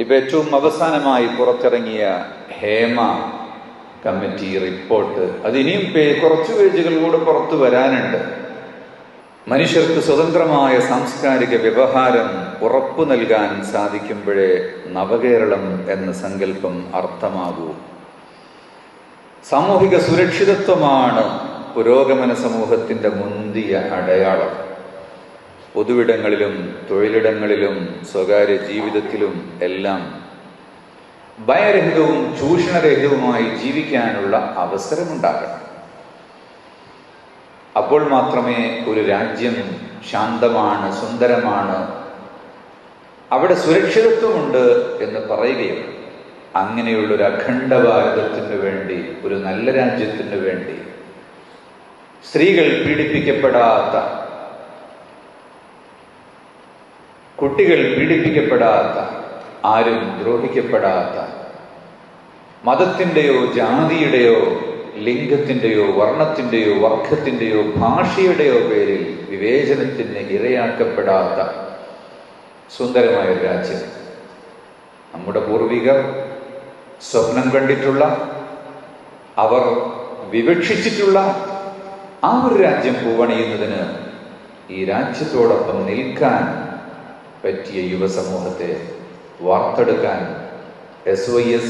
ഇപ്പം ഏറ്റവും അവസാനമായി പുറത്തിറങ്ങിയ ഹേമ കമ്മിറ്റി റിപ്പോർട്ട്, അതിനിയും കുറച്ചു പേജുകൾ കൂടെ പുറത്തു വരാനുണ്ട്. മനുഷ്യർക്ക് സ്വതന്ത്രമായ സാംസ്കാരിക വ്യവഹാരം ഉറപ്പു നൽകാൻ സാധിക്കുമ്പോഴേ നവകേരളം എന്ന സങ്കല്പം അർത്ഥമാകൂ. സാമൂഹിക സുരക്ഷിതത്വമാണ് പുരോഗമന സമൂഹത്തിൻ്റെ മുന്തിയ അടയാളം. പൊതുവിടങ്ങളിലും തൊഴിലിടങ്ങളിലും സ്വകാര്യ ജീവിതത്തിലും എല്ലാം ഭയരഹിതവും ചൂഷണരഹിതവുമായി ജീവിക്കാനുള്ള അവസരമുണ്ടാകണം. അപ്പോൾ മാത്രമേ ഒരു രാജ്യം ശാന്തമാണ്, സുന്ദരമാണ്, അവിടെ സുരക്ഷിതത്വമുണ്ട് എന്ന് പറയുകയുള്ളൂ. അങ്ങനെയുള്ളൊരു അഖണ്ഡ ഭാരതത്തിന് വേണ്ടി, ഒരു നല്ല രാജ്യത്തിന് വേണ്ടി, സ്ത്രീകൾ പീഡിപ്പിക്കപ്പെടാത്ത, കുട്ടികൾ പീഡിപ്പിക്കപ്പെടാത്ത, ആരും ദ്രോഹിക്കപ്പെടാത്ത, മതത്തിൻ്റെയോ ജാതിയുടെയോ ലിംഗത്തിൻ്റെയോ വർണ്ണത്തിൻ്റെയോ വർഗത്തിൻ്റെയോ ഭാഷയുടെയോ പേരിൽ വിവേചനത്തിന് ഇരയാക്കപ്പെടാത്ത സുന്ദരമായൊരു രാജ്യം, നമ്മുടെ പൂർവികർ സ്വപ്നം കണ്ടിട്ടുള്ള, അവർ വിവക്ഷിച്ചിട്ടുള്ള ആ ഒരു രാജ്യം പൂവണിയുന്നതിന് ഈ രാജ്യത്തോടൊപ്പം നിൽക്കാൻ പറ്റിയ യുവസമൂഹത്തെ വാർത്തെടുക്കാൻ SYS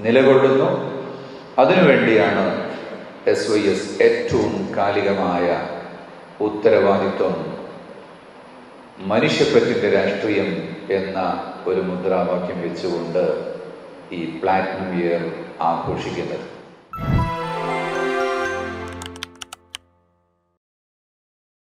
നിലകൊള്ളുന്നു. അതിനുവേണ്ടിയാണ് SYS ഏറ്റവും കാലികമായ ഉത്തരവാദിത്വം, മനുഷ്യപ്പറ്റിൻ്റെ രാഷ്ട്രീയം എന്ന ഒരു മുദ്രാവാക്യം വെച്ചുകൊണ്ട് ഈ പ്ലാറ്റിനം ഇയർ ആഘോഷിക്കുന്നത്.